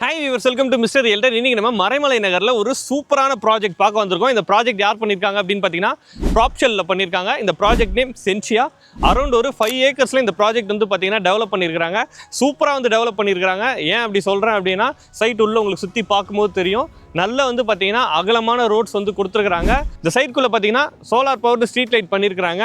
Hi viewers, welcome to Mr. Realtor. இன்னைக்கு நம்ம மறைமலை நகர்ல ஒரு சூப்பரான ப்ராஜெக்ட் பார்க்க வந்திருக்கோம். இந்த ப்ராஜெக்ட் யார் பண்ணிருக்காங்க அப்படினு பாத்தீங்கன்னா ப்ராப்ஷெல்ல பண்ணிருக்காங்க. இந்த ப்ராஜெக்ட் நேம் சென்சியா. அரௌண்ட் ஒரு 5 ஏக்கர்ஸ்ல இந்த ப்ராஜெக்ட் வந்து பாத்தீங்கன்னா டெவலப் பண்ணிருக்காங்க. சூப்பரா வந்து டெவலப் பண்ணிருக்காங்க. ஏன் அப்படி சொல்றேன் அப்படினா சைட் உள்ள உங்களுக்கு சுத்தி பாக்கும்போது தெரியும். நல்ல வந்து பாத்தீங்கன்னா அகலமான ரோட்ஸ் வந்து கொடுத்துருக்காங்க. இந்த சைட்குள்ள பாத்தீங்கன்னா சோலார் பவர்டு ஸ்ட்ரீட் லைட் பண்ணிருக்காங்க.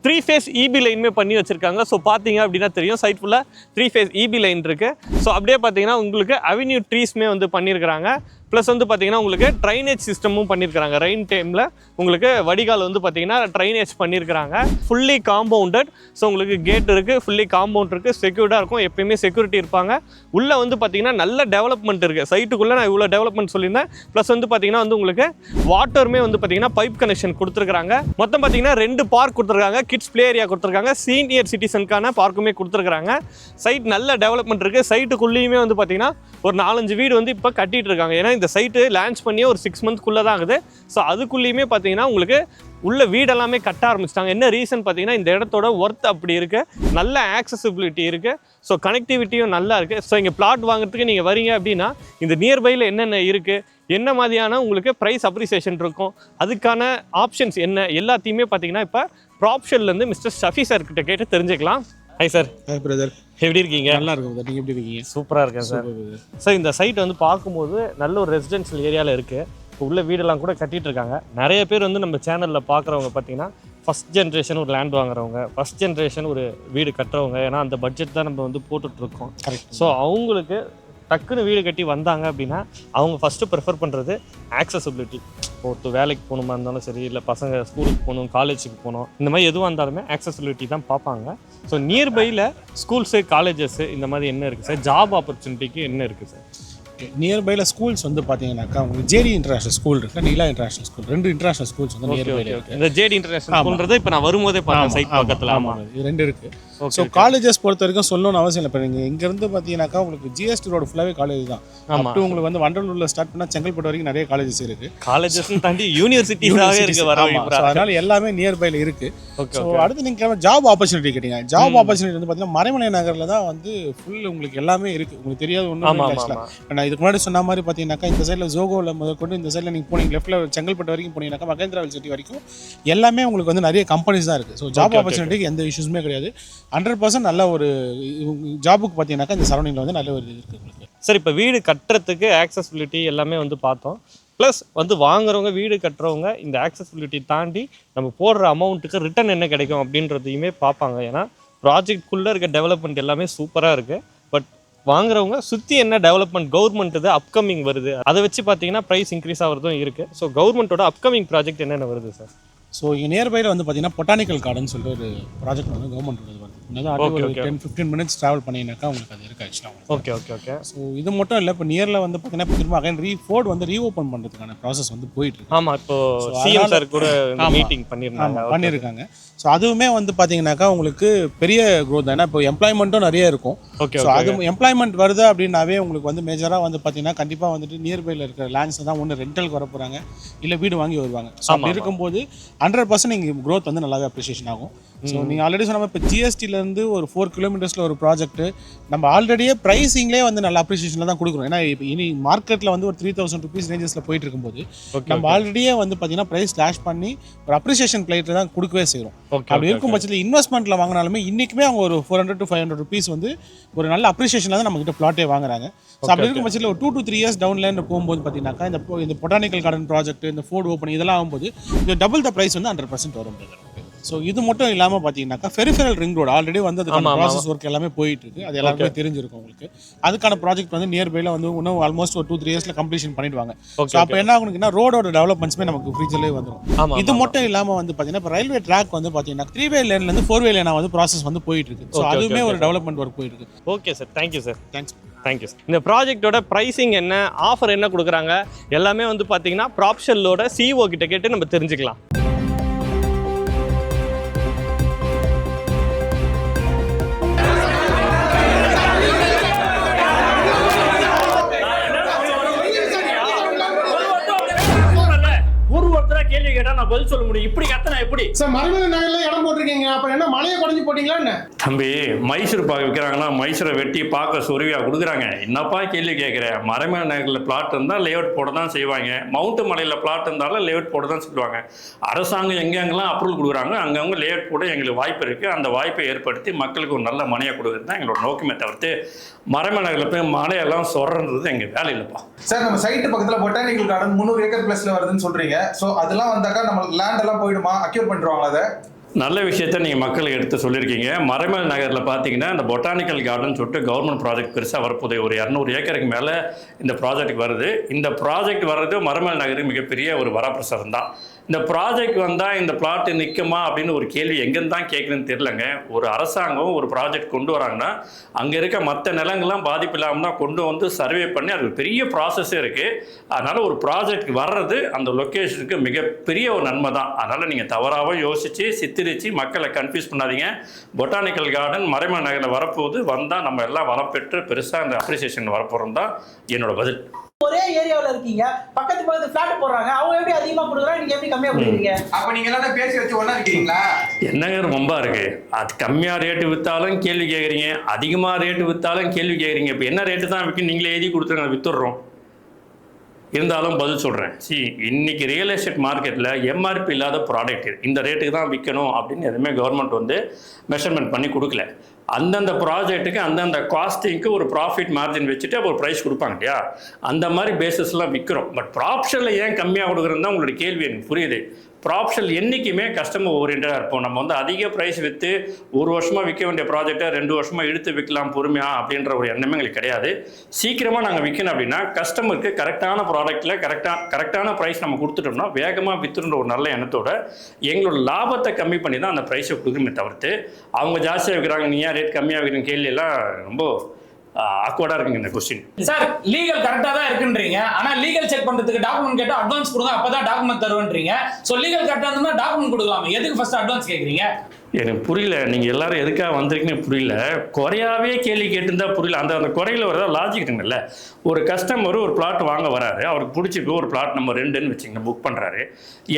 3 ஃபேஸ் EB லைனுமே பண்ணி வச்சிருக்காங்க. ஸோ பார்த்தீங்க அப்படின்னா தெரியும் சைட் ஃபுல்லாக 3 ஃபேஸ் EB லைன் இருக்குது. ஸோ அப்படியே பார்த்தீங்கன்னா உங்களுக்கு அவென்யூ ட்ரீஸ்மே வந்து பண்ணியிருக்கிறாங்க. ப்ளஸ் வந்து பார்த்தீங்கன்னா உங்களுக்கு ட்ரைனேஜ் சிஸ்டமும் பண்ணியிருக்காங்க. ரெயின் டைமில் உங்களுக்கு வடிகால் வந்து பார்த்தீங்கன்னா ட்ரைனேஜ் பண்ணியிருக்கிறாங்க. Fully compounded. ஸோ உங்களுக்கு கேட் இருக்குது, ஃபுல்லி காம்பவுண்ட் இருக்குது, செக்யூர்டாக இருக்கும். எப்பயுமே செக்யூரிட்டி இருப்பாங்க. உள்ளே வந்து பார்த்தீங்கன்னா நல்ல டெவலப்மெண்ட் இருக்குது. சைட்டுக்குள்ளே நான் இவ்வளோ டெவலப்மெண்ட் சொல்லியிருந்தேன். ப்ளஸ் வந்து பார்த்தீங்கன்னா வந்து உங்களுக்கு வாட்டருமே வந்து பார்த்தீங்கன்னா பைப் கனெக்ஷன் கொடுத்துருக்காங்க. மொத்தம் பார்த்தீங்கன்னா 2 பார்க் கொடுத்துருக்காங்க. கிட்ஸ் பிளே ஏரியா கொடுத்துருக்காங்க. சீனியர் சிட்டிசனுக்கான பார்க்குமே கொடுத்துருக்காங்க. சைட் நல்ல டெவலப்மெண்ட் இருக்குது. சைட்டுக்குள்ளேயுமே வந்து பார்த்தீங்கன்னா ஒரு 4-5 வீடு வந்து இப்போ கட்டிட்டு இருக்காங்க. ஏன்னா இந்த சைட்டு லான்ச் பண்ணியே ஒரு 6 மந்த்க்குள்ளே தான் ஆகுது. ஸோ அதுக்குள்ளேயுமே பார்த்தீங்கன்னா உங்களுக்கு உள்ள வீடெல்லாமே கட்ட ஆரம்பிச்சிட்டாங்க. என்ன ரீசன் பார்த்தீங்கன்னா இந்த இடத்தோட ஒர்த் அப்படி இருக்குது. நல்ல ஆக்சசிபிலிட்டி இருக்குது. ஸோ கனெக்டிவிட்டியும் நல்லா இருக்குது. ஸோ இங்கே பிளாட் வாங்குறதுக்கு நீங்கள் வரீங்க அப்படின்னா இந்த நியர்பையில் என்னென்ன இருக்குது, என்ன மாதிரியான உங்களுக்கு ப்ரைஸ் அப்ரிசியேஷன் இருக்கும், அதுக்கான ஆப்ஷன்ஸ் என்ன எல்லாத்தையுமே பார்த்தீங்கன்னா இப்போ ப்ராப்ஷெல்லேருந்து மிஸ்டர் ஷஃபி சார் கிட்ட கேட்டு தெரிஞ்சுக்கலாம். High sir. ஹை பிரதர், எப்படி இருக்கீங்க? நல்லா இருக்கும் பிரதர். நீங்கள் எப்படி இருக்கீங்க? சூப்பராக இருக்கேன் சார். சார் இந்த சைட் வந்து பார்க்கும்போது நல்ல ஒரு ரெசிடென்ஷியல் ஏரியாவில் இருக்குது. இப்போ உள்ள வீடெல்லாம் கூட கட்டிகிட்டு இருக்காங்க. நிறைய பேர் வந்து நம்ம சேனலில் பார்க்குறவங்க பார்த்தீங்கன்னா ஃபஸ்ட் ஜென்ரேஷன் ஒரு லேண்ட் வாங்குறவங்க, ஃபஸ்ட் ஜென்ரேஷன் ஒரு வீடு கட்டுறவங்க. ஏன்னா அந்த பட்ஜெட் தான் நம்ம வந்து போட்டுட்ருக்கோம். கரெக்ட். ஸோ அவங்களுக்கு டக்குன்னு வீடு கட்டி வந்தாங்க அப்படின்னா அவங்க ஃபஸ்ட்டு ப்ரிஃபர் பண்ணுறது ஆக்சசிபிலிட்டி. ஒருத்தர் வேலைக்கு போகணுமா இருந்தாலும் சரி, இல்லை பசங்க ஸ்கூலுக்கு போகணும், காலேஜுக்கு போகணும், இந்த மாதிரி எதுவாக இருந்தாலுமே ஆக்சசிபிலிட்டி தான் பார்ப்பாங்க. ஸோ நியர்பையில் ஸ்கூல்ஸு, காலேஜஸ்ஸு இந்த மாதிரி என்ன இருக்குது சார்? ஜாப் ஆப்பர்ச்சுனிட்டிக்கு என்ன இருக்குது சார்? நியர்பையில் ஸ்கூல்ஸ் வந்து பார்த்தீங்கன்னாக்கா உங்களுக்கு ஜேடி இன்டர்நேஷனல் ஸ்கூல் இருக்குது, நீலா இன்டர்நேஷனல் ஸ்கூல், 2 இன்டர்நேஷனல் ஸ்கூல்ஸ் வந்து நியர்பையில் இருக்குது. இந்த ஜேடி இன்டர்நேஷனல் ஸ்கூல்ன்றது இப்போ நான் வரும்போதே பார்த்தேன் சைட் பக்கத்தில். ஆமாம், இது 2 இருக்குது. ஸோ காலேஜஸ் பொறுத்த வரைக்கும் சொல்லணும்னு அவசியம் இல்லை. இப்போ நீங்கள் இங்கேருந்து பார்த்தீங்கன்னாக்கா உங்களுக்கு ஜிஎஸ்டி ரோடு ஃபுல்லாகவே காலேஜ் தான். அப்போ உங்களுக்கு வந்து வண்டலூரில் ஸ்டார்ட் பண்ணால் செங்கல்பட்டு வரைக்கும் நிறைய காலேஜஸ் இருக்குது. காலேஜஸ் தாண்டி யூனிவர்சிட்டிஸாகவே இருக்குது. அதனால எல்லாமே நியர்பையில் இருக்குது. ஸோ அடுத்து நீங்கள் ஜாப் ஆப்பர்ச்சுனிட்டி கேட்டீங்க. ஜாப் ஆப்பர்ச்சுனிட்டி வந்து பார்த்தீங்கன்னா மறைமலை நகரில் தான் வந்து ஃபுல் உங்களுக்கு எல்லாமே இருக்குது. உங்களுக்கு தெரியாது ஒன்றும் நான் இதுக்கு முன்னாடி சொன்ன மாதிரி பார்த்தீங்கன்னாக்கா இந்த சைடில் ஜோகோவில் முதற்கொண்டு இந்த சைடில் நீங்கள் போனீங்க லெஃப்ட்டில் செங்கல்பட்டு வரைக்கும் போனீங்கன்னாக்கா மகேந்திரா சிட்டி வரைக்கும் எல்லாமே உங்களுக்கு வந்து நிறைய கம்பெனிஸ் தான் இருக்குது. ஸோ ஜாப் ஆப்பர்ச்சுனிட்டிக்கு எந்த இஷ்யூஸுமே கிடையாது. 100% நல்ல ஒரு ஜாபுக்கு பார்த்தீங்கன்னாக்கா இந்த சரௌண்டிங்கில் வந்து நல்ல ஒரு இது இருக்குது உங்களுக்கு. சார் இப்போ வீடு கட்டுறதுக்கு ஆக்சசிபிலிட்டி எல்லாமே வந்து பார்த்தோம். ப்ளஸ் வந்து வாங்குறவங்க, வீடு கட்டுறவங்க இந்த ஆக்சசிபிலிட்டி தாண்டி நம்ம போடுற அமௌண்ட்டுக்கு ரிட்டர்ன் என்ன கிடைக்கும் அப்படின்றதையுமே பார்ப்பாங்க. ஏன்னா ப்ராஜெக்ட்குள்ளே இருக்க டெவலப்மெண்ட் எல்லாமே சூப்பராக இருக்குது. பட் வாங்குறவங்க சுற்றி என்ன டெவலப்மெண்ட் கவர்மெண்ட் இது அப்கமிங் வருது, அதை வச்சு பார்த்தீங்கன்னா ப்ரைஸ் இன்க்ரீஸ் ஆகிறதும் இருக்குது. ஸோ கவர்மெண்ட்டோட அப்கமிங் ப்ராஜெக்ட் என்னென்ன வருது சார்? ஸோ இங்கே நியர்பையில் வந்து பார்த்தீங்கன்னா பொட்டானிக்கல் கார்டன் சொல்லிட்டு ஒரு ப்ராஜெக்ட் வந்து கவர்மெண்ட் வருது. 10-15 மினிட்ஸ் ட்ராவல் பண்ணிங்கனாக்கா உங்களுக்கு அது இருக்குது ஆக்சுவலாக. ஓகே. ஸோ இது மட்டும் இல்லை, இப்போ நியரில் வந்து பார்த்தீங்கன்னா திரும்ப அகைன் ஃபோர்ட் வந்து ரீஓப்பன் பண்ணுறதுக்கான ப்ராசஸ் வந்து போயிட்டுருக்கு. ஆமாம், இப்போ சிஎம் சார் கூட மீட்டிங் பண்ணியிருக்காங்க. ஸோ அதுவுமே வந்து பார்த்தீங்கன்னாக்கா உங்களுக்கு பெரிய க்ரோத் தான். ஏன்னா இப்போ எம்ப்ளாய்மெண்ட்டும் நிறைய இருக்கும். ஸோ அது எம்ப்ளாய்மெண்ட் வருது அப்படின்னாவே உங்களுக்கு வந்து மேஜராக வந்து பார்த்தீங்கன்னா கண்டிப்பாக வந்துட்டு நியர்பையில் இருக்கிற லேண்ட்ஸ் தான் ஒன்று ரெண்டலுக்கு வர போகிறாங்க, இல்லை வீடு வாங்கி வருவாங்க. ஸோ அப்படி இருக்கும்போது 100% இங்கே க்ரோத் வந்து நல்லாவே அப்ரிஷியேஷன் ஆகும். ஸோ நீங்கள் ஆல்ரெடி சொன்ன இப்போ ஜிஎஸ்டிலேருந்து ஒரு 4 கிலோமீட்டர்ஸில் ஒரு ப்ராஜெக்ட் நம்ம ஆல்ரெடியே ப்ரைஸிங்லேயே வந்து நல்ல அப்ரிஷியேஷனில் தான் கொடுக்குறோம். ஏன்னா இப்போ இனி மார்க்கெட்டில் வந்து ஒரு 3000 rupees ரேஞ்சஸில் போயிட்டு இருக்கும்போது நம்ம ஆல்ரெடியே வந்து பார்த்தீங்கன்னா ப்ரைஸ் ஸ்லாஷ் பண்ணி ஒரு அப்ரிஷியேஷன் பிளேட்டில் தான் கொடுக்கவே செய்கிறோம். அப்படி இருக்கும் பட்சத்தில் இன்வெஸ்ட்மெண்ட்டில் வாங்கினாலுமே இன்றைக்குமே அவங்க ஒரு 400 to 500 rupees வந்து ஒரு நல்ல அப்ரிஷியேஷனில் தான் நம்மகிட்ட பிளாட்டே வாங்குறாங்க. ஸோ அப்படி இருக்கும் பட்சத்தில் ஒரு 2 to 3 years டவுன்லேருந்து போகும்போது பார்த்தீங்கன்னாக்கா இந்த பொட்டானிக்கல் கார்டன் ப்ராஜெக்ட், இந்த ஃபோர்ட் ஓப்பன் இதெல்லாம் ஆகும்போது இந்த டபுள் த ப்ரைஸ் வந்து 100% வரும். ஸோ இது மட்டும் இல்லாமல் பார்த்தீங்கன்னாக்கா பெரிஃபெரல் ரிங் ரோடு ஆல்ரெடி வந்து அதுக்கான ப்ராசஸ் ஒர்க் எல்லாமே போயிட்டு இருக்கு. அது எல்லாருமே தெரிஞ்சிருக்கும் உங்களுக்கு. அதுக்கான ப்ராஜெக்ட் வந்து நியர்பையில் வந்து இன்னும் ஆல்மோஸ்ட் ஒரு 2-3 yearsல கம்ப்ளீஷன் பண்ணிடுவாங்க. ஸோ அப்போ என்ன ஆகுதுன்னா ரோடோட டெவலப்மெண்ட்ஸ்மே நமக்கு ஃபியூச்சர்லேயே வந்துடும். இது மட்டும் இல்லாமல் வந்து பார்த்தீங்கன்னா இப்போ ரயில்வே ட்ராக் வந்து பார்த்தீங்கன்னா 3-way லேன்லேருந்து 4-way லேனாக வந்து ப்ராசஸ் வந்து போயிட்டு இருக்கு. ஸோ அதுவுமே ஒரு டெவலப்மெண்ட் ஒர்க் போயிட்டு இருக்கு. Okay sir, thank you sir. Thank you. இந்த ப்ராஜெக்டோட ப்ரைஸிங் என்ன, ஆஃபர் என்ன கொடுக்குறாங்க எல்லாமே வந்து பார்த்தீங்கன்னா ப்ராப்ஷெல்லோட CEO கிட்ட கேட்டு நம்ம தெரிஞ்சுக்கலாம். பதில் சொல்ல முடியும். இப்படி கத்தனா எப்படி சார் மறைமலை நகர்ல இடம் போட்டிருக்கீங்க, அப்ப என்ன மலையை குறைஞ்சு போட்டீங்களா என்ன? தம்பி? மைசூர் பாக்கு விற்கிறாங்கன்னா மைசூரை வெட்டி பார்க்க சொருவியா கொடுக்குறாங்க. என்னப்பா கேள்வி கேட்குறேன்? மறைமலை நகரில் பிளாட் இருந்தால் லேஅவுட் போட தான் செய்வாங்க. மவுண்ட் மலையில் பிளாட் இருந்தாலும் லேஅவுட் போட தான் சொல்லுவாங்க. அரசாங்கம் எங்கெங்கெல்லாம் அப்ரூவல் கொடுக்குறாங்க அங்கவங்க லேஅவுட் போட எங்களுக்கு வாய்ப்பு இருக்குது. அந்த வாய்ப்பை ஏற்படுத்தி மக்களுக்கு ஒரு நல்ல மனையாக கொடுக்குறது தான் எங்களோட நோக்கமே தவிர்த்து மறைமலை நகரில் போய் மலையெல்லாம் சொல்றது எங்கள் வேலை இல்லைப்பா. சார் நம்ம சைட்டு பக்கத்தில் பொட்டானிக்கல் கார்டன் 300 ஏக்கர் பிளஸ்ல வருதுன்னு சொல்றீங்க. ஸோ அதெல்லாம் வந்தாக்கா நம்ம லேண்ட் எல்லாம் போயிடுமா? அக்யூர் பண்ணிடுவாங்களா அதை? நல்ல விஷயத்த நீங்கள் மக்களுக்கு எடுத்து சொல்லியிருக்கீங்க. மறைமலை நகரில் பார்த்தீங்கன்னா இந்த பொட்டானிக்கல் கார்டன் சொல்லிட்டு கவர்மெண்ட் ப்ராஜெக்ட் பெருசாக வரப்போகுது. ஒரு 200 ஏக்கருக்கு மேலே இந்த ப்ராஜெக்ட் வருது. இந்த ப்ராஜெக்ட் வர்றது மறைமலை நகருக்கு மிகப்பெரிய ஒரு வரப்பிரசாதம் தான். இந்த ப்ராஜெக்ட் வந்தால் இந்த பிளாட் நிற்குமா அப்படின்னு ஒரு கேள்வி எங்கேருந்து தான் கேட்குறதுன்னு தெரிலங்க. ஒரு அரசாங்கம் ஒரு ப்ராஜெக்ட் கொண்டு வராங்கன்னா அங்கே இருக்க மற்ற நிலங்கள்லாம் பாதிப்பு இல்லாமல் தான் கொண்டு வந்து சர்வே பண்ணி அது பெரிய ப்ராசஸே இருக்குது. அதனால் ஒரு ப்ராஜெக்ட் வர்றது அந்த லொக்கேஷனுக்கு மிகப்பெரிய ஒரு நன்மை தான். அதனால் நீங்கள் தவறாக யோசித்து சித்தரித்து மக்களை கன்ஃபியூஸ் பண்ணாதீங்க. பொட்டானிக்கல் கார்டன் மறைமலை நகரில் வரப்போகுது. வந்தால் நம்ம எல்லாம் வரப்பெற்று பெருசாக அந்த அப்ரிசியேஷன் வரப்போகிறோம் தான் என்னோட பதில். ஒரே ஏரியாவில் இருக்கீங்க, பக்கத்து ஃபிளாட் போடுறாங்க, அவங்க எப்படி அதிகமா கொடுக்குறாங்க, நீங்க எப்படி கம்மியா கொடுக்குறீங்க? அப்ப நீங்க எல்லாம் பேசி வச்சு ஒண்ணா இருக்கீங்களா? என்னங்க ரொம்ப இருக்கு. அது கம்மியா ரேட்டு வித்தாலும் கேள்வி கேட்குறீங்க, அதிகமா ரேட்டு வித்தாலும் கேள்வி கேட்குறீங்க. இப்போ என்ன ரேட்டு தான் விற்கும் நீங்களே எழுதி கொடுத்துருங்க, வித்துடுறோம். இருந்தாலும் பதில் சொல்கிறேன். இன்னைக்கு ரியல் எஸ்டேட் மார்க்கெட்டில் எம்ஆர்பி இல்லாத ப்ராடக்ட் இந்த ரேட்டுக்கு தான் விற்கணும் அப்படின்னு எதுவுமே கவர்மெண்ட் வந்து மெஷர்மெண்ட் பண்ணி கொடுக்கல. அந்தந்த ப்ராஜெக்ட்டுக்கு அந்தந்த காஸ்டிங்க்கு ஒரு ப்ராஃபிட் மார்ஜின் வச்சுட்டு ஒரு ப்ரைஸ் கொடுப்பாங்க இல்லையா? அந்த மாதிரி பேசிஸ்லாம் விற்கிறோம். பட் ப்ராப்ஷனில் ஏன் கம்மியாக கொடுக்குறதுன்னு தான் உங்களோட கேள்வி எனக்கு புரியுது. ப்ராப்ஷன் என்றைக்குமே கஸ்டமர் ஓரியன்டாக இருப்போம். நம்ம வந்து அதிக ப்ரைஸ் விற்று ஒரு வருஷமாக விற்க வேண்டிய ப்ராஜெக்டை 2 வருஷமாக இழுத்து விற்கலாம் பொறுமையாக அப்படின்ற ஒரு எண்ணமே எங்களுக்கு கிடையாது. சீக்கிரமாக நாங்கள் விற்கணும் அப்படின்னா கஸ்டமருக்கு கரெக்டான ப்ராடக்ட்டில் கரெக்டான ப்ரைஸ் நம்ம கொடுத்துட்டோம்னா வேகமாக விற்றுன்ற ஒரு நல்ல எண்ணத்தோட எங்களோட லாபத்தை கம்மி பண்ணி தான் அந்த ப்ரைஸை கொடுக்குறமே தவிர்த்து அவங்க ஜாஸ்தியாக விற்கிறாங்க நீ ஏன் ரேட் கம்மியாக விற்கிறேன் கேள்வியெல்லாம் ரொம்ப ஆக்வர்டா இருக்குங்க இந்த क्वेश्चन. சார் லீகல் கரெக்ட்டா தான் இருக்குன்றீங்க. ஆனா லீகல் செக் பண்றதுக்கு டாக்குமெண்ட் கேட்டா அட்வான்ஸ் கொடுங்க அப்பதான் டாக்குமெண்ட் தருவன்றீங்க. சோ லீகல் கரெக்ட்டா இருந்தா டாக்குமெண்ட் கொடுக்கலாமே, எதுக்கு ஃபர்ஸ்ட் அட்வான்ஸ் கேக்குறீங்க? எனக்கு புரியல. நீங்க எல்லாரும் எதுக்காக வந்திருக்கீங்கன்னு புரியல. குறையாவே கேள்வி கேட்டுருந்தா புரியல. அந்த குறையில வரதா லாஜிக் இருக்குல்ல. ஒரு கஸ்டமர் ஒரு பிளாட் வாங்க வராரு, அவருக்கு பிடிச்சிருக்கு ஒரு பிளாட் நம்பர் 2ன்னு வச்சுங்க புக் பண்றாரு.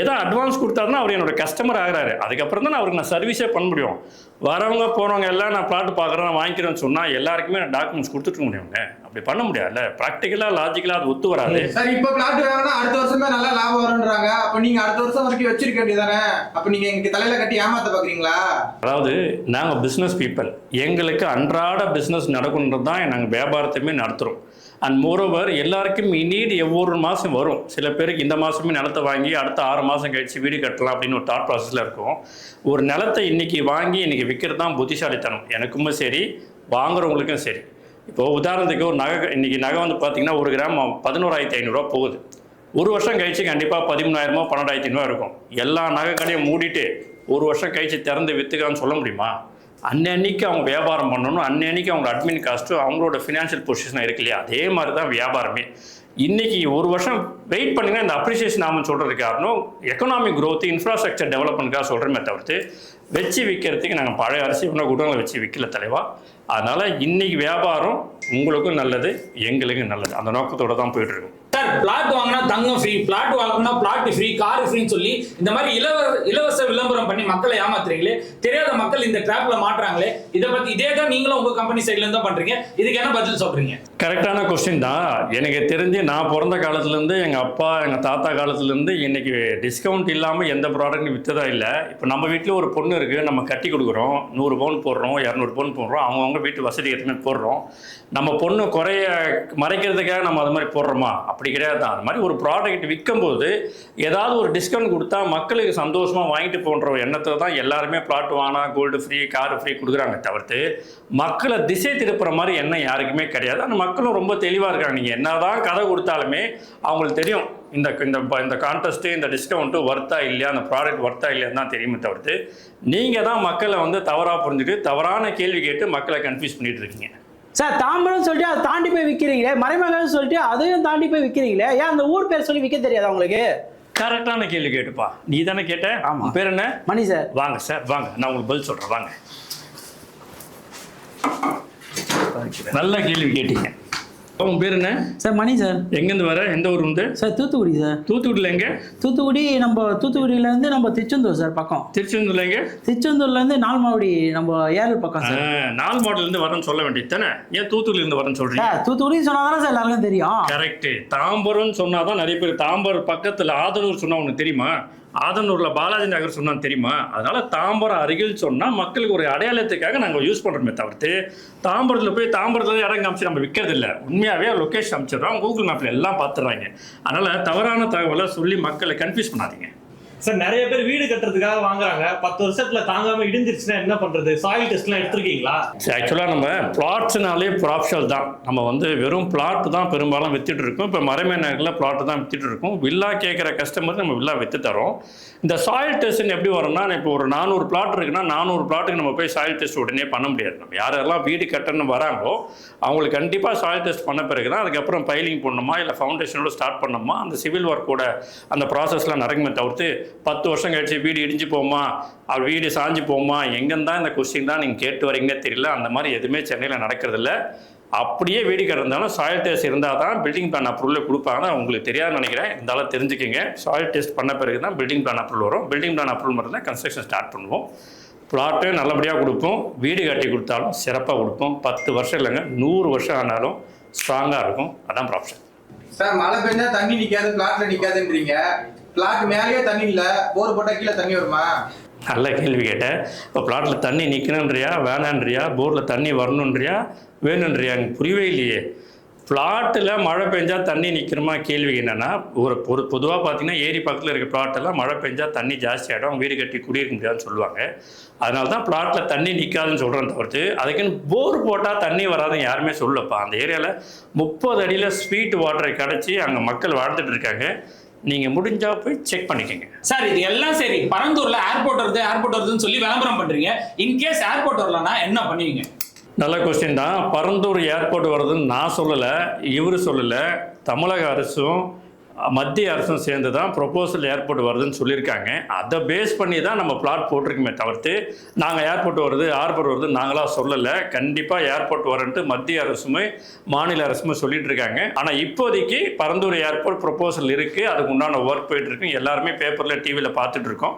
ஏதோ அட்வான்ஸ் கொடுத்தாருன்னா அவர் என்னோட கஸ்டமர் ஆகிறாரு. அதுக்கப்புறம் தான் அவருக்கு நான் சர்வீஸே பண்ண முடியும். வரவங்க போறவங்க எல்லாம் நான் பிளாட் பார்க்குறேன் நான் வாங்கிக்கிறேன்னு சொன்னா எல்லாருக்குமே நான் டாக்குமெண்ட்ஸ் கொடுத்துட்டு முடியுங்க. அப்படி பண்ண முடியாதுல்ல. ப்ராக்டிக்கலா லாஜிக்கலா அது ஒத்து வராது. சார் இப்போ பிளாட் வாங்கினா அடுத்த வருஷமே நல்லா லாபம் வரும்ன்றாங்க. அப்ப நீங்க அடுத்த வருஷம் வரைக்கும் வச்சிருக்க வேண்டியதானே? அப்ப நீங்க எங்களுக்கு தலையில கட்டி ஏமாத்த பாக்குறீங்களா? அதாவது நாங்கள் பிஸ்னஸ் பீப்புள், எங்களுக்கு அன்றாட பிஸ்னஸ் நடக்கணுன்றது தான் நாங்கள் வியாபாரத்தையுமே நடத்துகிறோம். அண்ட் மோரோவர் எல்லாருக்கும் நீட் ஒவ்வொரு மாதம் வரும். சில பேருக்கு இந்த மாதமே நிலத்தை வாங்கி அடுத்த 6 மாதம் கழிச்சு வீடு கட்டலாம் அப்படின்னு ஒரு தாட் ப்ராசஸில் இருக்கும். ஒரு நிலத்தை இன்றைக்கி வாங்கி இன்றைக்கி விற்கிறது தான் புத்திசாலித்தனம். எனக்குமே சரி வாங்குறவங்களுக்கும் சரி. இப்போது உதாரணத்துக்கு ஒரு நகை, இன்றைக்கி நகை வந்து பார்த்திங்கன்னா 1 கிராம் 11,500 போகுது. ஒரு வருஷம் கழிச்சு கண்டிப்பாக 13,000 12,500 இருக்கும். எல்லா நகை கடையும் மூடிட்டு ஒரு வருஷம் கழிச்சு திறந்து விற்றுக்கான்னு சொல்ல முடியுமா? அன்னன்னைக்கு அவங்க வியாபாரம் பண்ணணும். அன்னன்னைக்கு அவங்க அட்மின் காஸ்ட்டு அவங்களோட ஃபினான்ஷியல் பொசிஷனாக இருக்கு இல்லையா? அதே மாதிரி தான் வியாபாரமே. இன்றைக்கி ஒரு வருஷம் வெயிட் பண்ணிங்கன்னா இந்த அப்ரிசியேஷன் ஆகும்னு சொல்கிறதுக்கு காரணம் எக்கனாமிக் க்ரோத்து இன்ஃப்ராஸ்ட்ரக்சர் டெவலப்மெண்ட்காக சொல்கிறமே தவிர்த்து வச்சு விற்கிறதுக்கு நாங்கள் பழைய அரிசி இன்னும் குடங்களை வச்சு விற்கல தலைவா. அதனால் இன்றைக்கி வியாபாரம் உங்களுக்கும் நல்லது எங்களுக்கும் நல்லது. அந்த நோக்கத்தோடு தான் போயிட்டுருக்கோம். சார் பிளாட் வாங்கினா தங்கம் ஃப்ரீ, பிளாட் வாங்கினா பிளாட் ஃப்ரீ, கார் ஃப்ரீன்னு சொல்லி இந்த மாதிரி இலவச விளம்பரம் பண்ணி மக்களை ஏமாத்துறீங்களே. தெரியாத மக்கள் இந்த ட்ராப்ல மாட்டுறாங்களே. இதை பத்தி இதே தான் நீங்களும் உங்க கம்பெனி சைட்ல இருந்தா பண்றீங்க. இதுக்கு என்ன பதில் சொல்றீங்க? கரெக்டான கொஸ்டின் தான். எனக்கு தெரிஞ்சு நான் பிறந்த காலத்துலேருந்து எங்கள் அப்பா எங்கள் தாத்தா காலத்துலேருந்து இன்றைக்கி டிஸ்கவுண்ட் இல்லாமல் எந்த ப்ராடக்ட்டும் விற்றதா இல்லை. இப்போ நம்ம வீட்டில் ஒரு பொண்ணு இருக்குது, நம்ம கட்டி கொடுக்குறோம், 100 பவுன் போடுறோம், 200 பவுன் போடுறோம், அவங்கவுங்க வீட்டு வசதி ஏற்ற மாதிரி போடுறோம். நம்ம பொண்ணு குறைய மறைக்கிறதுக்காக நம்ம அது மாதிரி போடுறோமா? அப்படி கிடையாது தான். அது மாதிரி ஒரு ப்ராடக்ட் விற்கும்போது ஏதாவது ஒரு டிஸ்கவுண்ட் கொடுத்தா மக்களுக்கு சந்தோஷமாக வாங்கிட்டு போன்ற ஒரு எண்ணத்தை தான் எல்லாருமே பிளாட் வாங்கினா கோல்டு ஃப்ரீ கார் ஃப்ரீ கொடுக்குறாங்க தவிர்த்து மக்களை திசை திருப்புற மாதிரி எண்ணம் யாருக்குமே கிடையாது. அந்த மக்களும் ரொம்ப தெளிவாக இருக்காங்க. நீங்கள் என்ன தான் கதை கொடுத்தாலுமே அவங்களுக்கு தெரியும் இந்த கான்டெஸ்ட்டு இந்த டிஸ்கவுண்ட்டு ஒர்த்தா இல்லையா, அந்த ப்ராடக்ட் ஒர்த்தா இல்லையான்னு தான் தெரியுமே தவிர்த்து நீங்கள் தான் மக்களை வந்து தவறாக புரிஞ்சுட்டு தவறான கேள்வி கேட்டு மக்களை கன்ஃபியூஸ் பண்ணிட்டு இருக்கீங்க. சார் தாம்பரம் சொல்லிட்டு அதை தாண்டி போய் விற்கிறீங்களே, மறைமலைன்னு சொல்லிட்டு அதையும் தாண்டி போய் விற்கிறீங்களே, ஏன் அந்த ஊர் பேர் சொல்லி விற்க தெரியாதா உங்களுக்கு? கரெக்டான கேள்வி கேட்டுப்பா. நீ தானே கேட்ட? ஆமாம். பேர் என்ன? மணி சார். வாங்க சார் வாங்க, நான் உங்களுக்கு பதில் சொல்கிறேன் வாங்க. நல்ல கேள்வி கேட்டீங்க. உன் பேர் என்ன? சார் மணி சார். எங்கேருந்து வர? எந்த ஊர் வந்து? Sir Thoothukudi sir. தூத்துக்குடியில் எங்கே? தூத்துக்குடி நம்ம தூத்துக்குடியிலேருந்து நம்ம திருச்செந்தூர் சார் பக்கம். திருச்செந்தூர்ல எங்கே? திருச்செந்தூர்லேருந்து நால்மாவடி நம்ம ஏரல் பக்கம் சார். 4 மாடலேருந்து வரேன்னு சொல்ல வேண்டியது தானே, ஏன் தூத்துக்குடியிலேருந்து வரேன்னு சொல்கிறீங்க? சார் தூத்துக்குடி சொன்னால் தானே சார் எல்லாருக்கும் தெரியும். கரெக்டு. தாம்பரம்னு சொன்னால் தான் நிறைய பேர். தாம்பரம் பக்கத்தில் ஆதனூர் சொன்னால் உனக்கு தெரியுமா? ஆதனூரில் பாலாஜி நகர் சொன்னால் தெரியுமா? அதனால தாம்பரம் அருகில் சொன்னால் மக்களுக்கு ஒரு அடையாளத்துக்காக நாங்கள் யூஸ் பண்ணுறோமே தவிர்த்து தாம்பரத்தில் போய் தாம்பரத்தில் இடம் காமிச்சு நம்ம விற்கிறது இல்லை. உண்மையாகவே லொக்கேஷன் அமைச்சிடுறோம், கூகுள் மேப்பில் எல்லாம் பார்த்துடுறாங்க. அதனால் தவறான தகவலை சொல்லி மக்களை கன்ஃபியூஸ் பண்ணாதீங்க. சார் நிறைய பேர் வீடு கட்டுறதுக்காக வாங்குறாங்க, 10 வருஷத்துல தாங்காம இடிஞ்சிருச்சுன்னா என்ன பண்றது? சாயில் டெஸ்ட்லாம் எடுத்துருக்கீங்களா? ஆக்சுவலாக நம்ம பிளாட்ஸ்னாலே ப்ராப்ஷல் தான். நம்ம வந்து வெறும் பிளாட் தான் பெரும்பாலும் வித்துட்டு இருக்கோம். இப்போ மறைமை நகரில் பிளாட் தான் வித்துட்டு இருக்கோம். வில்லா கேட்குற கஸ்டமர் நம்ம வில்லா வித்து தரோம். இந்த சாயில் டெஸ்ட்னு எப்படி வரும்னா, இப்போ ஒரு 400 பிளாட் இருக்குன்னா 400 பிளாட்டுக்கு நம்ம போய் சாயில் டெஸ்ட் உடனே பண்ண முடியாது. நம்ம யாரெல்லாம் வீடு கட்டணும்னு வராங்களோ அவங்களுக்கு கண்டிப்பாக சாயில் டெஸ்ட் பண்ண பிறகு தான் அதுக்கப்புறம் பைலிங் பண்ணணுமா இல்லை ஃபவுண்டேஷனோட ஸ்டார்ட் பண்ணணுமா அந்த சிவில் ஒர்க்கோட அந்த ப்ராசஸ்லாம் நடக்குமே தவிர்த்து 10 வருஷம் கழிச்சு வீடு இடிஞ்சு போமா, அவர் வீடு சாஞ்சு போமா, எங்கேன்னு தான் இந்த கொஸ்டின் தான் நீங்கள் கேட்டு வரீங்கன்னே தெரியல. அந்த மாதிரி எதுவுமே சென்னையில் நடக்கிறதில்ல. அப்படியே வீடு கட்டிருந்தாலும் சாயில் டெஸ்ட் இருந்தால் தான் பில்டிங் பிளான் அப்ரூவல் கொடுப்பாங்க. உங்களுக்கு தெரியாதுன்னு நினைக்கிறேன், இருந்தாலும் தெரிஞ்சுக்கிங்க. சாயில் டெஸ்ட் பண்ண பிறகு தான் பில்டிங் பிளான் அப்ரூவல் வரும். பில்டிங் பிளான் அப்ரூவல் மட்டும் தான் கன்ஸ்ட்ரக்ஷன் ஸ்டார்ட் பண்ணுவோம். பிளாட்டு நல்லபடியாக கொடுப்போம், வீடு கட்டி கொடுத்தாலும் சிறப்பாக கொடுப்போம். 10 வருஷம் இல்லைங்க, 100 வருஷம் ஆனாலும் ஸ்ட்ராங்காக இருக்கும். அதான் ப்ராப்ஷன். சார் மழை பெஞ்சா தண்ணி நிக்காது, பிளாட்ல நிக்காதுன்றீங்க. பிளாட் மேலேயே தண்ணி இல்ல, போர் போட்டா கீழே தண்ணி வருமா? நல்ல கேள்வி கேட்டேன். இப்போ பிளாட்டில் தண்ணி நிற்கணுன்றியா வேணான்றியா, போரில் தண்ணி வரணுன்றியா வேணுன்றியா? எனக்கு புரியவே இல்லையே. பிளாட்டில் மழை பெஞ்சால் தண்ணி நிற்கணுமா? கேள்வி என்னென்னா, ஒரு பொதுவாக பார்த்தீங்கன்னா ஏரி பக்கத்தில் இருக்க பிளாட்டெல்லாம் மழை பெஞ்சால் தண்ணி ஜாஸ்தி ஆகிடும், வீடு கட்டி குடியிருக்க முடியாதுன்னு சொல்லுவாங்க. அதனால தான் பிளாட்டில் தண்ணி நிற்காதுன்னு சொல்கிறேன் தவிர்த்து அதுக்குன்னு போர் போட்டால் தண்ணி வராதுன்னு யாருமே சொல்லப்பா. அந்த ஏரியாவில் 30 அடியில் ஸ்வீட் வாட்டரை கிடச்சி அங்கே மக்கள் வாழ்ந்துட்டு இருக்காங்க. நீங்கள் முடிஞ்சால் போய் செக் பண்ணிக்கோங்க. சார் இது எல்லாம் சரி, பரந்தூரில் ஏர்போர்ட் வருதுன்னு சொல்லி விளம்பரம் பண்ணுறீங்க. இன்கேஸ் ஏர்போர்ட் வரலன்னா என்ன பண்ணுவீங்க? நல்ல கொஸ்டின் தான். பரந்தூர் ஏர்போர்ட் வருதுன்னு நான் சொல்லலை, இவர் சொல்லலை. தமிழக அரசும் மத்திய அரசும் சேர்ந்து தான் ப்ரொபோசல் ஏர்போர்ட் வருதுன்னு சொல்லியிருக்காங்க. அதை பேஸ் பண்ணி தான் நம்ம பிளாட் போட்டிருக்குமே தவிர்த்து நாங்கள் ஏர்போர்ட் வருது ஹார்பர் வருது நாங்களாக சொல்லலை. கண்டிப்பாக ஏர்போர்ட் வரன்ட்டு மத்திய அரசுமே மாநில அரசுமே சொல்லிட்டு இருக்காங்க. ஆனால் இப்போதைக்கு பரந்தூர் ஏர்போர்ட் ப்ரொபோசல் இருக்குது, அதுக்கு உண்டான ஒர்க் போயிட்டுருக்கு. எல்லாருமே பேப்பரில் டிவியில் பார்த்துட்டு இருக்கோம்.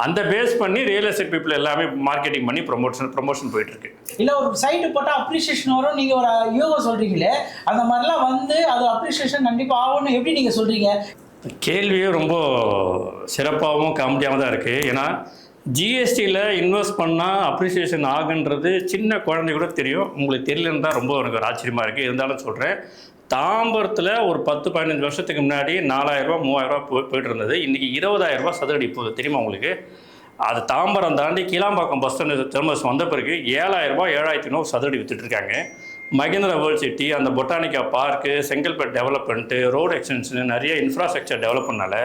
அந்த பேஸ் பண்ணி ரியல் எஸ்டேட் பீப்புள் எல்லாமே மார்க்கெட்டிங் பண்ணி ப்ரொமோஷன் போயிட்டுருக்கு. இல்லை ஒரு சைட்டு போட்டால் அப்ரிஷியேஷன் வரும், நீங்கள் ஒரு யோகா சொல்கிறீங்களே, அந்த மாதிரிலாம் வந்து அது அப்ரிஷியேஷன் கண்டிப்பாக ஆகும்னு எப்படி நீங்கள் சொல்கிறீங்க? கேள்வியே ரொம்ப சிறப்பாகவும் காமெடியாகவும் தான் இருக்குது. ஏன்னா ஜிஎஸ்டியில் இன்வெஸ்ட் பண்ணால் அப்ரிசியேஷன் ஆகுன்றது சின்ன குழந்தை கூட தெரியும். உங்களுக்கு தெரியலன்னு தான் ரொம்ப எனக்கு ஒரு ஆச்சரியமாக இருக்குது. இருந்தாலும் சொல்கிறேன், தாம்பரத்தில் ஒரு 10-15 வருஷத்துக்கு முன்னாடி 4000 ரூபா 3000 ரூபா போயிட்டு இருந்தது. இன்றைக்கி 20,000 ரூபா சதுரடி போகுது. தெரியுமா உங்களுக்கு? அது தாம்பரம் தாண்டி கீழாம்பாக்கம் பஸ் ஸ்டாண்டு திரும்ப வந்த பிறகு 7,000 ரூபா 7,500 சதுரடி விற்றுட்ருக்காங்க. மகேந்திரா வேர்ல்ட் சிட்டி, அந்த Botanica park, Chengalpet development, road extension, நிறைய இன்ஃப்ராஸ்ட்ரக்சர் டெவலப் பண்ணால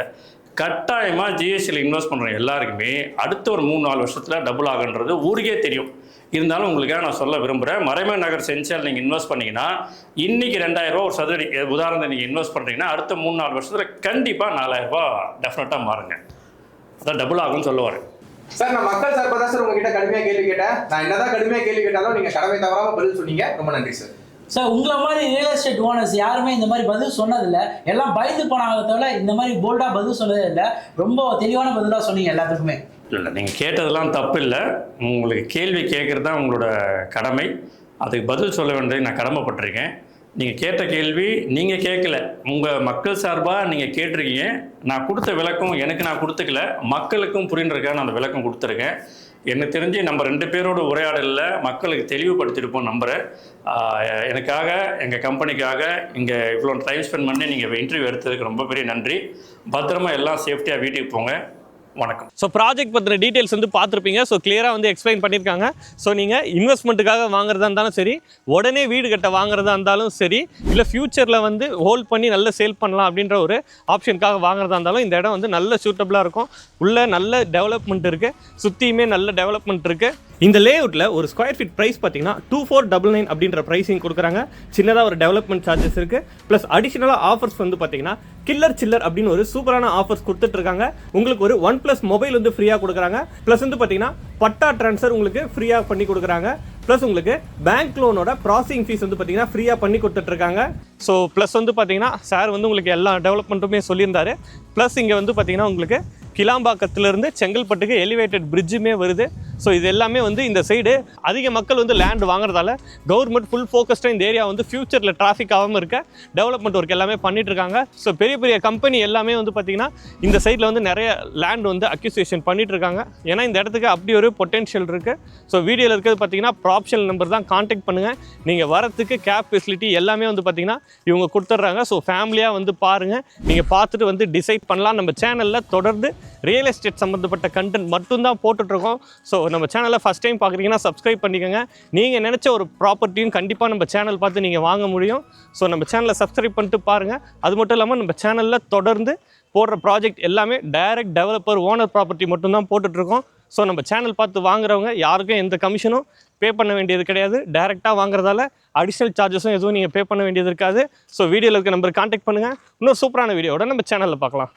கட்டாயமாக ஜிஎஸ்டியில் இன்வெஸ்ட் பண்ணுற எல்லாருக்குமே அடுத்த ஒரு 3-4 வருஷத்தில் டபுள் ஆகுன்றது ஊருக்கே தெரியும். இருந்தாலும் உங்களுக்காக நான் சொல்ல விரும்புகிறேன், மறைமை நகர் சென்சியல் நீங்கள் இன்வெஸ்ட் பண்ணிங்கன்னா இன்றைக்கி 2,000 ரூபா ஒரு சதுரடி உதாரணத்தை நீங்கள் இன்வெஸ்ட் பண்ணுறீங்கன்னா அடுத்த 3-4 வருஷத்தில் கண்டிப்பாக 4,000 ரூபா டெஃபினட்டாக மாறுங்க. அதான் டபுள் ஆகும்னு சொல்ல வரேன். சார் நான் மக்கள் சார்பாக தான் சார் உங்ககிட்ட கடுமையாக கேள்வி கேட்டேன். நான் என்னதான் கடுமையாக கேள்வி கேட்டாலும் நீங்கள் கடமை தவறாமல் பதில் சொன்னீங்க. ரொம்ப நன்றி சார். சார் உங்களை மாதிரி ரியல் எஸ்டேட் ஓனர்ஸ் யாருமே இந்த மாதிரி பதில் சொன்னதில்லை. எல்லாம் பயந்து போனாங்க தவிர இந்த மாதிரி போல்டாக பதில் சொன்னதே இல்லை. ரொம்ப தெளிவான பதிலாக சொன்னீங்க எல்லாத்துக்குமே. இல்லை, நீங்கள் கேட்டதெல்லாம் தப்பு இல்லை. உங்களுக்கு கேள்வி கேட்குறது தான் உங்களோட கடமை. அதுக்கு பதில் சொல்ல வேண்டியது நான் கடமைப்பட்டிருக்கேன். நீங்கள் கேட்ட கேள்வி நீங்கள் கேட்கல, உங்கள் மக்கள் சார்பாக நீங்கள் கேட்டிருக்கீங்க. நான் கொடுத்த விளக்கம் எனக்கு நான் கொடுத்துக்கல, மக்களுக்கும் புரின்றதுக்காக நான் அந்த விளக்கம் கொடுத்துருக்கேன். எனக்கு தெரிஞ்சு நம்ம 2 பேரோட உரையாடலில் மக்களுக்கு தெளிவுபடுத்தியிருப்போம் நம்புகிறேன். எனக்காக எங்கள் கம்பெனிக்காக இங்கே இவ்வளோ டைம் ஸ்பெண்ட் பண்ணி நீங்கள் இன்டர்வியூ எடுத்ததுக்கு ரொம்ப பெரிய நன்றி. பத்திரமா எல்லாம் சேஃப்டியாக வீட்டுக்கு போங்க. வணக்கம். ஸோ ப்ராஜெக்ட் பற்றின டீட்டெயில்ஸ் வந்து பார்த்துருப்பீங்க. ஸோ கிளியராக வந்து எக்ஸ்பிளைன் பண்ணியிருக்காங்க. ஸோ நீங்கள் இன்வெஸ்ட்மெண்ட்டுக்காக வாங்குறதா இருந்தாலும் சரி, உடனே வீடு கட்ட வாங்குறதா இருந்தாலும் சரி, இல்லை ஃப்யூச்சரில் வந்து ஹோல்ட் பண்ணி நல்ல சேல் பண்ணலாம் அப்படின்ற ஒரு ஆப்ஷனுக்காக வாங்குறதா இருந்தாலும் இந்த இடம் வந்து நல்ல சூட்டபுளாக இருக்கும். உள்ள நல்ல டெவலப்மெண்ட் இருக்குது, சுற்றியுமே நல்ல டெவலப்மெண்ட் இருக்குது. இந்த லேஅவுட்டில் ஒரு ஸ்கொயர் ஃபீட் ப்ரைஸ் பார்த்தீங்கன்னா 2499 அப்படின்ற ப்ரைஸிங் கொடுக்குறாங்க. சின்னதாக ஒரு டெவலப்மெண்ட் சார்ஜஸ் இருக்குது. ப்ளஸ் அடிஷ்னலாக ஆஃபர்ஸ் வந்து பார்த்தீங்கன்னா கில்லர் சில்லர் அப்படின்னு ஒரு சூப்பரான ஆஃபர்ஸ் கொடுத்துட்ருக்காங்க. உங்களுக்கு ஒரு OnePlus மொபைல் வந்து ஃப்ரீயாக கொடுக்குறாங்க. ப்ளஸ் வந்து பார்த்தீங்கன்னா பட்டா ட்ரான்ஸ்ஃபர் உங்களுக்கு ஃப்ரீயாக பண்ணி கொடுக்குறாங்க. ப்ளஸ் உங்களுக்கு பேங்க் லோனோட ப்ராசஸிங் ஃபீஸ் வந்து பார்த்தீங்கன்னா ஃப்ரீயாக பண்ணி கொடுத்துட்ருக்காங்க. ஸோ ப்ளஸ் வந்து பார்த்தீங்கன்னா சார் வந்து உங்களுக்கு எல்லா டெவலப்மெண்ட்டுமே சொல்லியிருந்தாரு. ப்ளஸ் இங்கே வந்து பார்த்தீங்கன்னா உங்களுக்கு கிளாம்பாக்கத்துலேருந்து செங்கல்பட்டுக்கு எலிவேட்டட் பிரிட்ஜுமே வருது. ஸோ இது எல்லாமே வந்து இந்த சைடு அதிக மக்கள் வந்து லேண்ட் வாங்குறதால கவர்மெண்ட் ஃபுல் ஃபோக்கஸ்டாக இந்த ஏரியா வந்து ஃபியூச்சரில் டிராஃபிக் ஆகாமல் இருக்க டெவலப்மெண்ட் ஒர்க் எல்லாமே பண்ணிகிட்ருக்காங்க. ஸோ பெரிய பெரிய கம்பெனி எல்லாமே வந்து பார்த்திங்கன்னா இந்த சைடில் வந்து நிறைய லேண்ட் வந்து அக்யூசியேஷன் பண்ணிகிட்ருக்காங்க. ஏன்னா இந்த இடத்துக்கு அப்படி ஒரு பொட்டென்ஷியல் இருக்குது. ஸோ வீடியோவில் இருக்கிறது பார்த்திங்கன்னா ப்ராப்ஷனல் நம்பர் தான், கான்டாக்ட் பண்ணுங்கள். நீங்கள் வரத்துக்கு கேப் ஃபெசிலிட்டி எல்லாமே வந்து பார்த்திங்கன்னா இவங்க கொடுத்துட்றாங்க. ஸோ ஃபேமிலியாக வந்து பாருங்கள், நீங்கள் பார்த்துட்டு வந்து டிசைட் பண்ணலாம். நம்ம சேனலில் தொடர்ந்து ரியல் எஸ்டேட் சம்மந்தப்பட்ட கண்டென்ட் மட்டும்தான் போட்டுட்ருக்கோம். ஸோ நம்ம சேனலை ஃபஸ்ட் டைம் பார்க்குறீங்கன்னா சப்ஸ்கிரைப் பண்ணிக்கோங்க. நீங்கள் நினச்ச ஒரு ப்ராப்பர்ட்டியும் கண்டிப்பாக நம்ம சேனல் பார்த்து நீங்கள் வாங்க முடியும். ஸோ நம்ம சேனலை சப்ஸ்கிரைப் பண்ணிட்டு பாருங்கள். அது மட்டும் இல்லாமல் நம்ம சேனலில் தொடர்ந்து போடுற ப்ராஜெக்ட் எல்லாமே டைரக்ட் டெவலப்பர் ஓனர் ப்ராப்பர்ட்டி மட்டும்தான் போட்டுட்ருக்கோம். ஸோ நம்ம சேனல் பார்த்து வாங்குறவங்க யாருக்கும் எந்த கமிஷனும் பே பண்ண வேண்டியது கிடையாது. டைரெக்டாக வாங்குறதால அடிஷ்னல் சார்ஜஸும் எதுவும் நீங்கள் பே பண்ண வேண்டியது இருக்காது. ஸோ வீடியோவில் இருக்க நம்பர் கான்டாக்ட் பண்ணுங்கள். இன்னொரு சூப்பரான வீடியோவோட நம்ம சேனலில் பார்க்கலாம்.